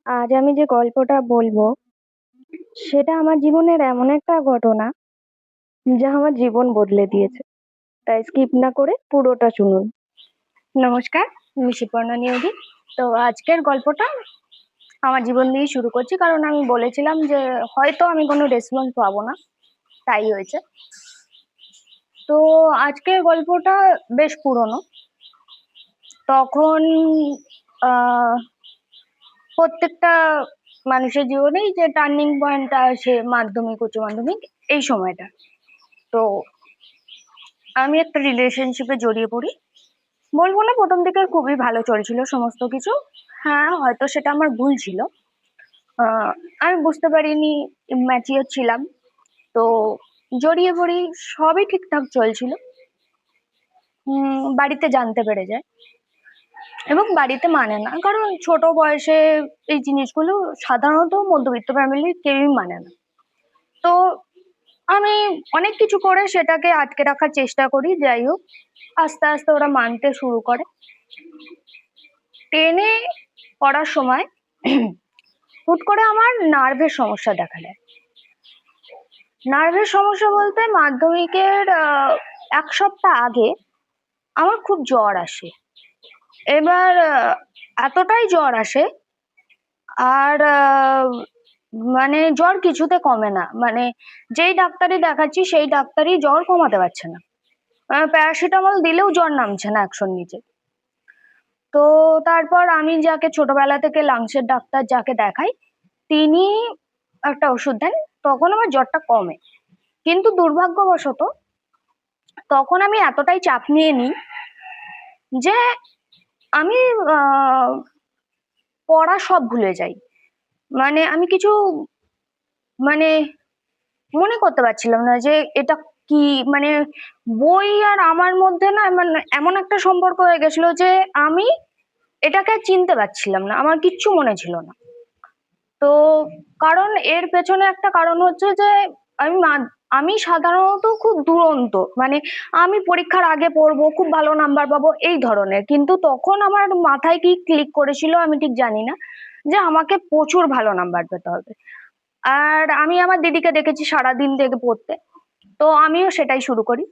আজ আমি যে গল্পটা বলবো সেটা আমার জীবনের এমন একটা ঘটনা যা আমার জীবন বদলে দিয়েছে। তাই স্কিপ না করে পুরোটা শুনুন। নমস্কার, আমি শিপর্ণা নিয়োগী। তো আজকের গল্পটা আমার জীবন দিয়ে শুরু করছি, কারণ আমি বলেছিলাম যে হয়তো আমি কোনো রেসপন্স পাবো না, তাই হয়েছে। তো আজকের গল্পটা বেশ পুরনো। তখন আহ প্রত্যেকটা মানুষের জীবনেই যে টার্নিং পয়েন্টটা আসে মাধ্যমিক উচ্চ মাধ্যমিক এই সময়টা। তো আমি একটা রিলেশনশিপে জড়িয়ে পড়ি। বলবো না প্রথম দিকে খুবই ভালো চলছিল সমস্ত কিছু। হ্যাঁ, হয়তো সেটা আমার ভুল ছিল। আহ, আমি বুঝতে পারিনি, ম্যাচিওর ছিলাম। তো জড়িয়ে পড়ি, সবই ঠিকঠাক চলছিল। বাড়িতে জানতে পেরে যায় এবং বাড়িতে মানে না, কারণ ছোট বয়সে এই জিনিসগুলো সাধারণত মধ্যবিত্ত ফ্যামিলির কেউই মানে না। তো আমি অনেক কিছু করে সেটাকে আটকে রাখার চেষ্টা করি, যাই হোক আস্তে আস্তে ওরা মানতে শুরু করে। টেনে পড়ার সময় হুট করে আমার নার্ভের সমস্যা দেখা দেয়। নার্ভের সমস্যা বলতে মাধ্যমিকের 1 সপ্তাহ আগে আমার খুব জ্বর আসে। এবার এতটাই জ্বর আসে, আর মানে জ্বর কিছুতে কমে না, মানে যেই ডাক্তারই দেখাচ্ছি সেই ডাক্তারই জ্বর কমাতে পারছে না। প্যারাসিটামল দিলেও জ্বর নামছে না 100-র নিচে। তো তারপর আমি যাকে ছোটবেলা থেকে লাংসের ডাক্তার যাকে দেখাই, তিনি একটা ওষুধ দেন। তখন আমার জ্বরটা কমে, কিন্তু দুর্ভাগ্যবশত তখন আমি এতটাই চাপ নিয়ে নিই যে আমি আহ পড়া সব ভুলে যাই। মানে আমি কিছু, মানে মনে করতে পারছিলাম না যে এটা কি, মানে বই আর আমার মধ্যে না মানে এমন একটা সম্পর্ক হয়ে গেছিল যে আমি এটাকে আর চিনতে পারছিলাম না, আমার কিচ্ছু মনে ছিল না। তো কারণ এর পেছনে একটা কারণ হচ্ছে যে আমি সাধারণত খুব দুরন্ত, মানে আমি পরীক্ষার আগে পড়বো, খুব ভালো নাম্বার পাবো এই ধরনের, কিন্তু তখন আমার মাথায় কি ক্লিক করেছিল আমি ঠিক জানি না, যে আমাকে প্রচুর ভালো নাম্বার পেতে হবে। আর আমি আমার দিদিকে দেখেছি সারাদিন থেকে পড়তে, তো আমিও সেটাই শুরু করি।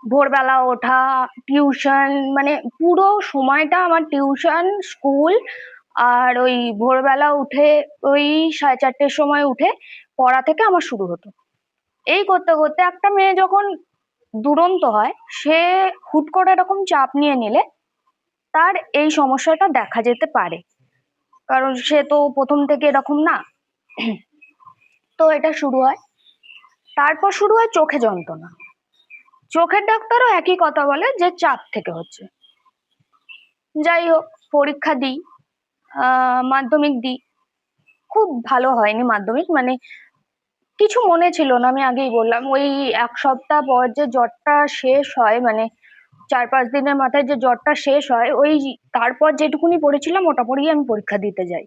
ভোরবেলা ওঠা, টিউশন, মানে পুরো সময়টা আমার টিউশন, স্কুল, আর ওই ভোরবেলা উঠে ওই 4:30-র সময় উঠে পড়া থেকে আমার শুরু হতো। এই করতে করতে একটা মেয়ে যখন দুরন্ত হয়, সে হুট করে এরকম চাপ নিয়ে নিলে তার এই সমস্যাটা দেখা যেতে পারে, কারণ সে তো প্রথম থেকে এরকম না। তো এটা শুরু হয়। তারপর শুরু হয় চোখে যন্ত্রণা। চোখের ডাক্তারও একই কথা বলে যে চাপ থেকে হচ্ছে। যাই হোক, পরীক্ষা দিই, মাধ্যমিক দিই। খুব ভালো হয়নি মাধ্যমিক, মানে কিছু মনে ছিল না, আমি আগেই বললাম। ওই 1 সপ্তাহ পর যে জ্বরটা শেষ হয়, মানে 4-5 দিনের মাথায় যে জ্বরটা শেষ হয়, ওই তারপর যেটুকুনি পড়েছিলাম ওটা পড়েই আমি পরীক্ষা দিতে যাই।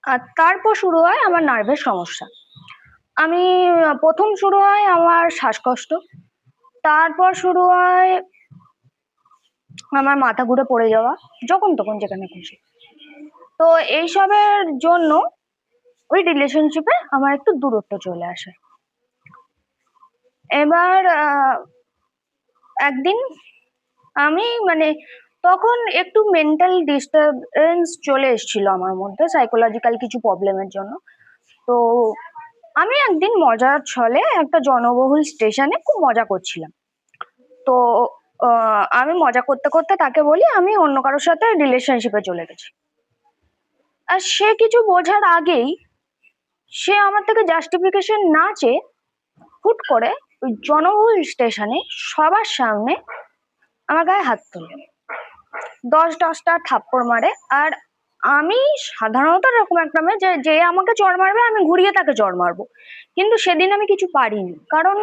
আর তারপর শুরু হয় আমার নার্ভের সমস্যা। আমি প্রথম শুরু হয় আমার শ্বাসকষ্ট, তারপর শুরু হয় আমার মাথা ঘুরে পড়ে যাওয়া, যখন তখন যেখানে খুশি। তো এইসবের জন্য ওই রিলেশনশিপে আমার একটু দূরত্ব চলে আসে। এবার একদিন আমি, মানে তখন একটু মেন্টাল ডিস্টারবেন্স চলে এসেছিল আমার মধ্যে, সাইকোলজিক্যাল কিছু প্রবলেমের জন্য। তো আমি একদিন মজার ছলে একটা জনবহুল স্টেশনে খুব মজা করছিলাম। তো আমি মজা করতে করতে তাকে বলি আমি অন্য কারোর সাথে রিলেশনশিপে চলে গেছি। আর সে কিছু বোঝার আগেই সে আমার থেকে জাস্টিফিকেশন না চেয়ে হুট করে ওই জনবহুল স্টেশনে সবার সামনে আমার গায়ে হাত তোলে, 10-10টা থাপ্পড় মারে। আর আমি সাধারণত এরকম একটা মেয়ে যে যে আমাকে চড় মারবে আমি ঘুরিয়ে তাকে চড় মারবো, কিন্তু সেদিন আমি কিছু পারিনি, কারণ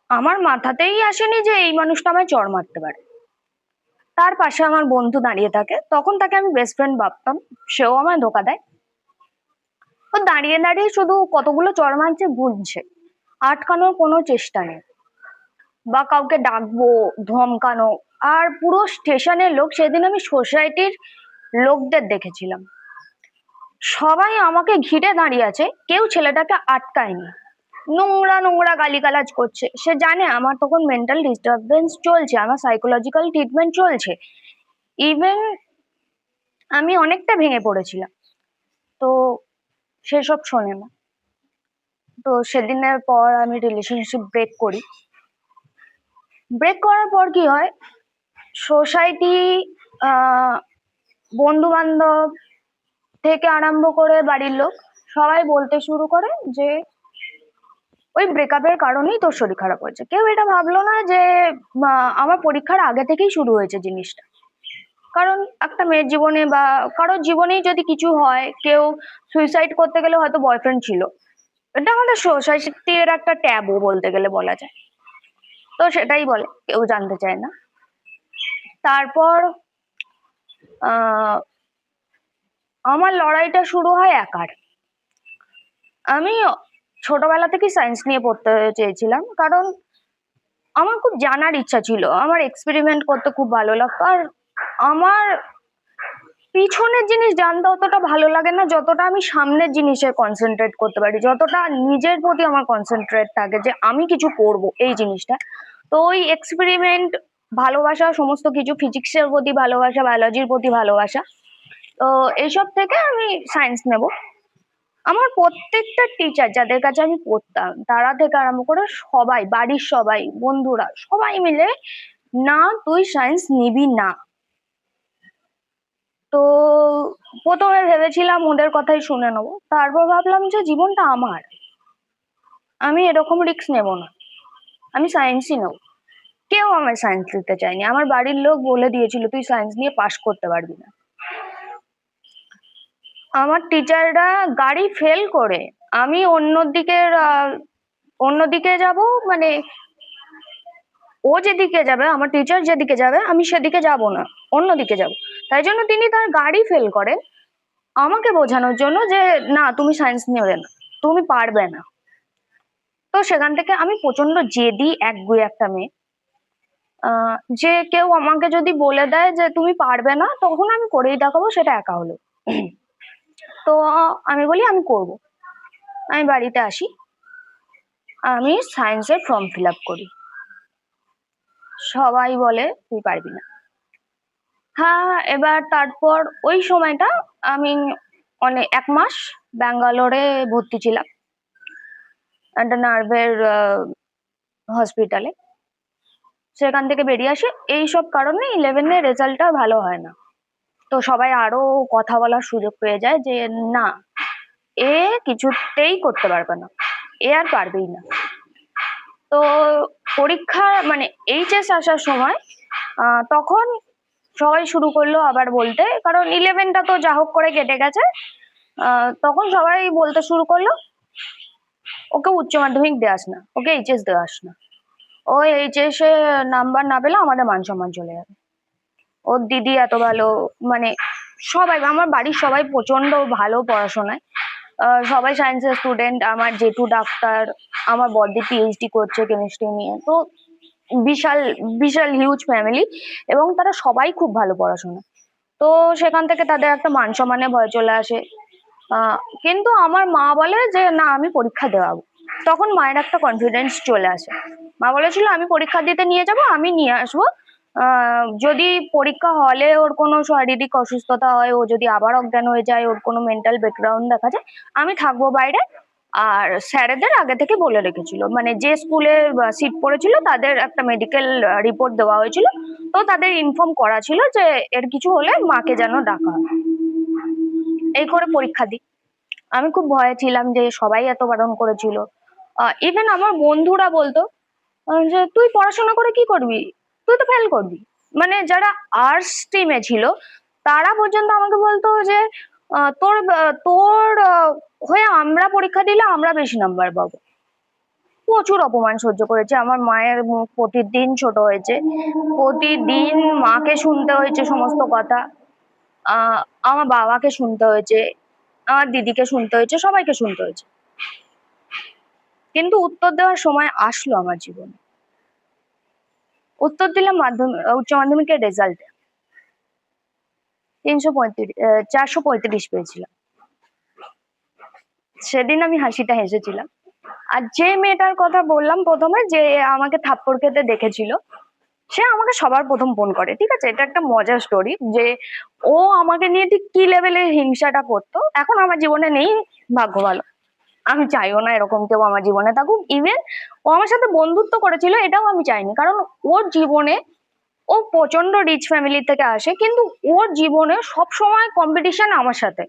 আমার মাথাতেই আসেনি যে এই মানুষটা আমায় চড় মারতে পারে। তার পাশে আমার বন্ধু দাঁড়িয়ে থাকে, তখন তাকে আমি বেস্ট ফ্রেন্ড ভাবতাম, সেও আমায় ধোকা দেয়। ও দাঁড়িয়ে দাঁড়িয়ে শুধু কতগুলো চড় মারছে গুনছে, আটকানোর কোনো চেষ্টা নেই, বা কাউকে ডাকবো, ধমকানো, আর পুরো স্টেশনের লোক, সেদিন আমি সোসাইটির লোকদের দেখেছিলাম, সবাই আমাকে ঘিরে দাঁড়িয়ে আছে, কেউ ছেলেটাকে আটকায়নি। নোংরা নোংরা গালিগালাজ করছে, সে জানে আমার তখন মেন্টাল ডিস্টারবেন্স চলছে, আমার সাইকোলজিক্যাল ট্রিটমেন্ট চলছে। ইভেন আমি অনেকটা ভেঙে পড়েছিলাম, তো সেসব শোনে না। তো সেদিনের পর আমি রিলেশনশিপ ব্রেক করি। ব্রেক করার পর কি হয়, সোসাইটি, বন্ধু বান্ধব থেকে আরম্ভ করে বাড়ির লোক সবাই বলতে শুরু করে যে ওই ব্রেকআপের কারণেই তোর শরীর খারাপ হয়েছে। কেউ এটা ভাবলো না যে আমার পরীক্ষার আগে থেকেই শুরু হয়েছে জিনিসটা। কারণ একটা মেয়ের জীবনে বা কারোর জীবনেই যদি কিছু হয়, কেউ সুইসাইড করতে গেলে হয়তো বয়ফ্রেন্ড ছিল, এটা আমাদের সোসাইটির একটা ট্যাবু বলতে গেলে বলা যায়। তো সেটাই বলে, কেউ জানতে চায় না। তারপর আহ আমার লড়াইটা শুরু হয় একার। আমি ছোটবেলা থেকেই সায়েন্স নিয়ে পড়তে চেয়েছিলাম, কারণ আমার খুব জানার ইচ্ছা ছিল, আমার এক্সপেরিমেন্ট করতে খুব ভালো লাগতো। আর আমার পিছনের জিনিস জানতে অতটা ভালো লাগে না, যতটা আমি সামনের জিনিসে কনসেন্ট্রেট করতে পারি, যতটা নিজের প্রতি আমার কনসেন্ট্রেট থাকে যে আমি কিছু করব এই জিনিসটা। তো ওই এক্সপেরিমেন্ট, ভালোবাসা, সমস্ত কিছু, ফিজিক্সের প্রতি ভালোবাসা, বায়োলজির প্রতি ভালোবাসা, তো এইসব থেকে আমি সায়েন্স নেব। আমার প্রত্যেকটা টিচার যাদের কাছে আমি পড়তাম, তারা থেকে আরম্ভ করে সবাই, বাড়ির সবাই, বন্ধুরা, সবাই মিলে, না তুই সায়েন্স নিবি না। তো প্রথমে ভেবেছিলাম ওদের কথাই শুনে নেবো, তারপর ভাবলাম যে জীবনটা আমার, আমি এরকম রিস্ক নেব না, আমি সায়েন্সই নেব। কেউ আমার সায়েন্স নিতে চায়নি, আমার বাড়ির লোক বলে দিয়েছিল তুই সায়েন্স নিয়ে পাশ করতে পারবি না। আমার টিচাররা গাড়ি ফেল করে আমি অন্যদিকে যাব, মানে ও যেদিকে যাবে, আমার টিচার যেদিকে যাবে, আমি সেদিকে যাব না, অন্যদিকে যাব। তাই জন্য তিনি তার গাড়ি ফেল করে আমাকে বোঝানোর জন্য যে না তুমি সায়েন্স নেবে না, তুমি পারবে না। তো সেখান থেকে আমি প্রচন্ড জেদি একগুঁয়ে একটা মেয়ে, যে কেউ আমাকে যদি বলে দেয় যে তুমি পারবে না, তখন আমি করেই দেখাবো, সেটা একা হলো। তো আমি বলি আমি করব। আমি বাড়িতে আসি, আমি সায়েন্সের ফর্ম ফিল আপ করি। সবাই বলে তুই পারবি না। হ্যাঁ, এবার তারপর ওই সময়টা আমি অনেক 1 মাস ব্যাঙ্গালোরে ভর্তি ছিলাম, একটা নার্ভের হসপিটালে। সেখান থেকে বেরিয়ে আসি, এইসব কারণে 11-এর রেজাল্টটা ভালো হয় না। তো সবাই আরো কথা বলার সুযোগ পেয়ে যায় যে না, এ কিছুতেই করতে পারবে না, এ আর পারবেই না। তো পরীক্ষা মানে এইচএস আসার সময় তখন সবাই শুরু করলো আবার বলতে, কারণ 11টা তো যা হোক করে কেটে গেছে। তখন সবাই বলতে শুরু করলো ওকে উচ্চ মাধ্যমিক দেওয়াস না, ওকে এইচএস দেওয়াস না, ও এইচএস এ নাম্বার না পেলে আমাদের মান সম্মান চলে যাবে। ওর দিদি এত ভালো, মানে সবাই, আমার বাড়ির সবাই প্রচন্ড ভালো পড়াশোনায়, সবাই সায়েন্সের স্টুডেন্ট, আমার জেঠু ডাক্তার, আমার বড়দি পিএইচডি করছে কেমিস্ট্রি নিয়ে। তো বিশাল বিশাল হিউজ ফ্যামিলি, এবং তারা সবাই খুব ভালো পড়াশোনা। তো সেখান থেকে তাদের একটা মান সম্মানে ভয় চলে আসে। কিন্তু আমার মা বলে যে না আমি পরীক্ষা দেওয়াবো। তখন মায়ের একটা কনফিডেন্স চলে আসে। মা বলেছিল আমি পরীক্ষা দিতে নিয়ে যাব, আমি নিয়ে আসবো। যদি পরীক্ষা হলে ওর কোনো শারীরিক অসুস্থতা হয়, ও যদি আবার অজ্ঞান হয়ে যায়, ওর কোনো মেন্টাল ব্যাকগ্রাউন্ড দেখা যায়, আমি থাকবো বাইরে। আর স্যারেদের আগে থেকে বলে রেখেছিল, মানে যে স্কুলে সিট পড়েছিল তাদের একটা মেডিকেল রিপোর্ট দেওয়া হয়েছিল, তো তাদের ইনফর্ম করা ছিল যে এর কিছু হলে মাকে যেন ডাকা হয়। এই করে পরীক্ষা দিই। আমি খুব ভয়ে ছিলাম যে সবাই এত বারণ করেছিল। ইভেন আমার বন্ধুরা বলতো যে তুই পড়াশোনা করে কি করবি, তুই তো ফেল করবি। মানে যারা আর্টস স্ট্রিমে ছিল তারা পর্যন্ত আমাকে বলতো যে তোর তোর হয়ে আমরা পরীক্ষা দিলে আমরা বেশি নাম্বার পাবো। প্রচুর অপমান সহ্য করেছে, আমার মায়ের মুখ প্রতিদিন ছোট হয়েছে, প্রতিদিন মাকে শুনতে হয়েছে সমস্ত কথা। আহ আমার বাবাকে শুনতে হয়েছে, আমার দিদিকে শুনতে হয়েছে, সবাইকে শুনতে হয়েছে। কিন্তু উত্তর দেওয়ার সময় আসলো আমার জীবনে। উত্তর দিলাম উচ্চ মাধ্যমিকের রেজাল্ট 435 পেয়েছিলাম। সেদিন আমি হাসিটা হেসেছিলাম। আর যে মেয়েটার কথা বললাম প্রথমে, যে আমাকে থাপ্পড় খেতে দেখেছিল, সে আমাকে সবার প্রথম ফোন করে। ঠিক আছে, এটা একটা মজার স্টোরি যে ও আমাকে নিয়ে ঠিক কি লেভেলের হিংসাটা করতো, এখন আমার জীবনে নেই, ভাগ্য ভালো। আমি চাইও না এরকম কেউ আমার জীবনে থাকুক। ইভেন ও আমার সাথে বন্ধুত্ব করেছিল, এটাও আমি চাইনি, কারণ ওর জীবনে, ও প্রচন্ড রিচ ফ্যামিলি থেকে আসে, কিন্তু ওর জীবনে সব সময় কম্পিটিশন আমার সাথে।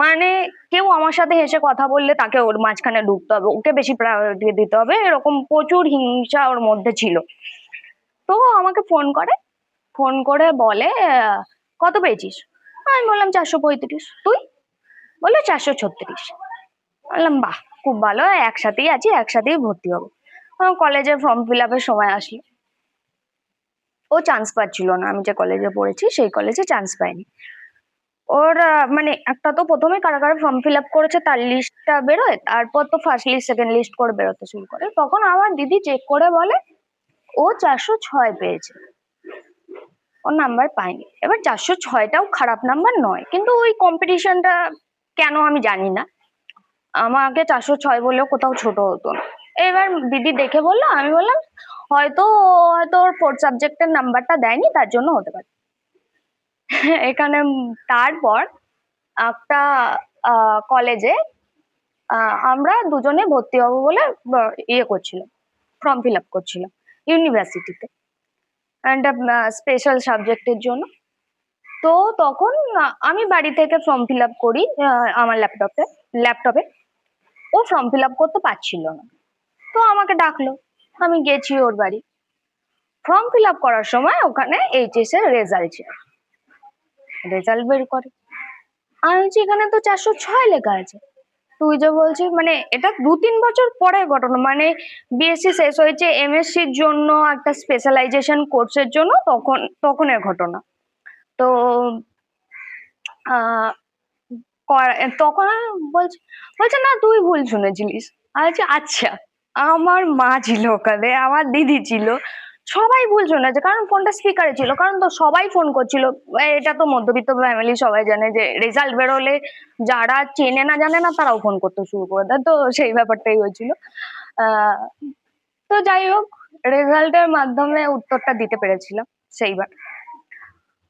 মানে কেউ আমার সাথে হেসে কথা বললে তাকে ওর মাঝখানে ঢুকতে হবে, ওকে বেশি প্রায়োরিটি দিতে হবে, এরকম প্রচুর হিংসা ওর মধ্যে ছিল। তো ও আমাকে ফোন করে বলে, কত পেয়েছিস? আমি বললাম 435। তুই? বললো 436। বললাম বাহ, খুব ভালো, একসাথেই আছি, একসাথেই ভর্তি হবো। কলেজের ফর্ম ফিল আপের সময় আসলো, ও চান্স পাচ্ছিল না, আমি যে কলেজে পড়েছি সেই কলেজে চান্স পাইনি। ওর মানে একটা তো প্রথমে কারা কারা ফর্ম ফিল আপ করেছে তার লিস্টটা বেরোয়, তারপর তো ফার্স্ট লিস্ট সেকেন্ড লিস্ট করে বেরোতে শুরু করে। তখন আমার দিদি চেক করে বলে ও 406 পেয়েছে, ওর নাম্বার পাইনি। এবার 406টাও খারাপ নাম্বার নয়, কিন্তু ওই কম্পিটিশনটা কেন আমি জানি না, আমাকে 406 বলেও কোথাও ছোট হতো না। এবার দিদি দেখে বললো, আমি বললাম হয়তো ওর ফোর্থ সাবজেক্টের নাম্বারটা দেয়নি, তার জন্য হতে পারে। এখানে তারপর একটা কলেজে আমরা দুজনে ভর্তি হবো বলে ইয়ে করছিলাম, ফর্ম ফিল আপ করছিলাম ইউনিভার্সিটিতে, একটা স্পেশাল সাবজেক্টের জন্য। তো তখন আমি বাড়ি থেকে ফর্ম ফিল আপ করি আমার ল্যাপটপে। ও ফর্ম ফিল আপ করতে পারছিল না, তো আমাকে ডাকলো, আমি গেছি ওর বাড়ি। ফর্ম ফিল আপ করার সময় ওখানে এইচএস এর রেজাল্ট বের করে। আমি বলছি এখানে তো 406 লেখা আছে। তুই যে বলছিস, মানে এটা 2-3 বছর পরের ঘটনা, মানে বিএসসি শেষ হয়েছে, এমএসসির জন্য একটা স্পেশালাইজেশন কোর্সের জন্য তখনের ঘটনা। তো আহ তখন বলছে না তুই ভুল শুনেছিলিস। আচ্ছা, আমার মা ছিল ওখানে, আমার দিদি ছিল, সবাই ভুল শুনেছে, কারণ ফোনটা স্পিকারে ছিল, কারণ তো সবাই ফোন করছিল। এটা তো মধ্যবিত্ত ফ্যামিলি, সবাই জানে যে রেজাল্ট বেরোলে যারা চেনে না জানে না তারাও ফোন করতে শুরু করে দেয়, তো সেই ব্যাপারটাই হয়েছিল। আহ তো যাই হোক, রেজাল্টের মাধ্যমে উত্তরটা দিতে পেরেছিলাম সেইবার।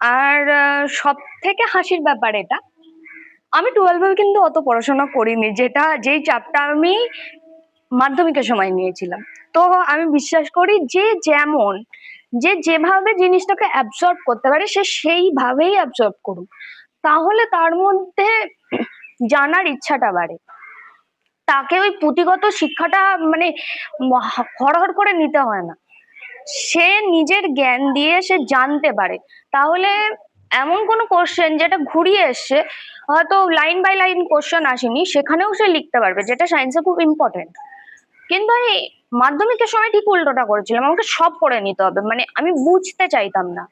আর সব থেকে হাসির ব্যাপার এটা, আমি 12 কিন্তু অত পড়াশোনা করিনি, যেই চাপটা আমি মাধ্যমিকের সময় নিয়েছিলাম। তো আমি বিশ্বাস করি যে যেভাবে জিনিসটাকে অ্যাবসর্ব করতে পারে সে সেইভাবেই অ্যাবসর্ব করুক, তাহলে তার মধ্যে জানার ইচ্ছাটা বাড়ে। তাকে ওই পুঁথিগত শিক্ষাটা মানে হড়হড় করে নিতে হয় না, সে নিজের জ্ঞান দিয়ে সে জানতে পারে। তাহলে এমন কোনো কোশ্চেন যেটা ঘুরিয়ে এসছে, হয়তো লাইন বাই লাইন কোশ্চেন আসেনি, সেখানেও সে লিখতে পারবে, যেটা সায়েন্সে খুব ইম্পর্টেন্ট। কিন্তু আমি মাধ্যমিকের সময় ঠিক উল্টোটা করেছিলাম, আমাকে সব পড়ে নিতে হবে, মানে আমি বুঝতে চাইতাম না,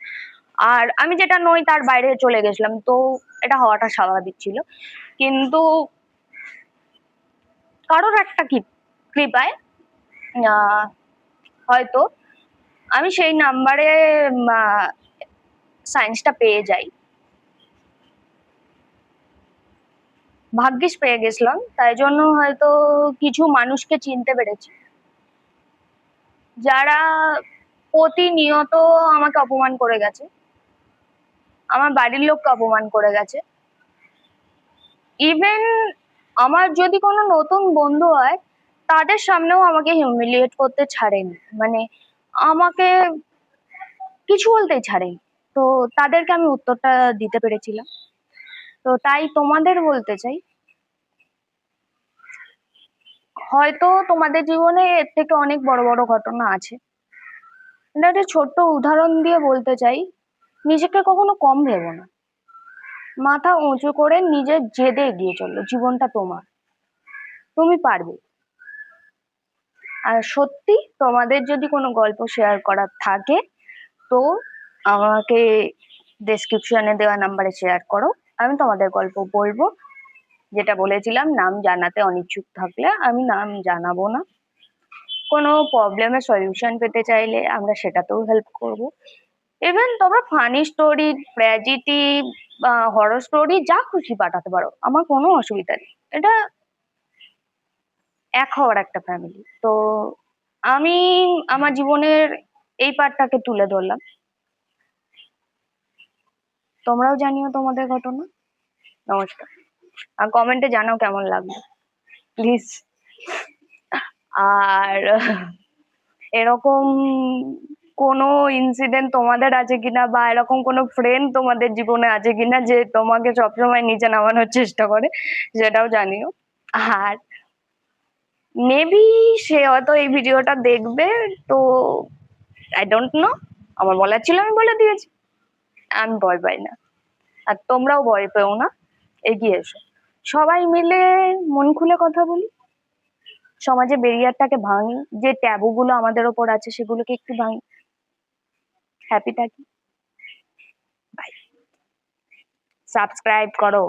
আর আমি যেটা নই তার বাইরে চলে গেছিলাম। তো এটা হওয়াটা স্বাভাবিক ছিল, কিন্তু কারোর একটা কৃপায় হয়তো আমি সেই নাম্বারে সায়েন্সটা পেয়ে যাই। ভাগ্যিস পেয়ে গেছিলাম, তাই জন্য হয়তো কিছু মানুষকে চিনতে পেরেছি যারা প্রতিনিয়ত আমাকে অপমান করে গেছে, আমার বাড়ির লোককে অপমান করে গেছে। ইভেন আমার যদি কোনো নতুন বন্ধু হয়, তাদের সামনেও আমাকে হিউমিলিয়েট করতে ছাড়েনি, মানে আমাকে কিছু বলতেই ছাড়েনি। তো তাদেরকে আমি উত্তরটা দিতে পেরেছিলাম। তো তাই তোমাদের বলতে চাই, হয়তো তোমাদের জীবনে এর থেকে অনেক বড় বড় ঘটনা আছে। এটা একটা ছোট্ট উদাহরণ দিয়ে বলতে চাই, নিজেকে কখনো কম ভেবো না, মাথা উঁচু করে নিজের জেদে এগিয়ে চলো, জীবনটা তোমার, তুমি পারবে। আর সত্যি তোমাদের যদি কোনো গল্প শেয়ার করার থাকে, তো আমাকে ডেসক্রিপশনে দেওয়া নাম্বারে শেয়ার করো, আমি তোমাদের গল্প বলবো। যেটা বলেছিলাম, নাম জানাতে অনিচ্ছুক থাকলে আমি নাম জানাবো না। কোনো প্রবলেমের সলিউশন পেতে চাইলে আমরা সেটাতেও হেল্প করব। ইভেন তোমরা ফানি স্টোরি, ট্র্যাজেডি বা হরর স্টোরি যা খুশি পাঠাতে পারো, আমার কোনো অসুবিধা নেই। এটা এক হওয়ার একটা ফ্যামিলি। তো আমি আমার জীবনের এই পার্টটাকে তুলে ধরলাম। তোমরাও জানিও তোমাদের ঘটনা। নমস্কার। আর কমেন্টে জানাও কেমন লাগলো প্লিজ। আর এরকম কোনো ইনসিডেন্ট তোমাদের আছে কিনা, বা এরকম কোনো ফ্রেন্ড তোমাদের জীবনে আছে কিনা যে তোমাকে সবসময় নিচে নামানোর চেষ্টা করে, সেটাও জানিও। আর মেবি সে হয়তো এই ভিডিওটা দেখবে, তো আই ডোন্ট নো। আমার বলার ছিল, আমি বলে দিয়েছি। আমি ভয় পাই না, আর তোমরাও ভয় পেও না। এগিয়ে এসো, সবাই মিলে মন খুলে কথা বলি, সমাজে ব্যারিয়ারটাকে ভাঙি, যে ট্যাবু গুলো আমাদের ওপর আছে সেগুলোকে একটু ভাঙি, হ্যাপি থাকি। বাই। সাবস্ক্রাইব করো।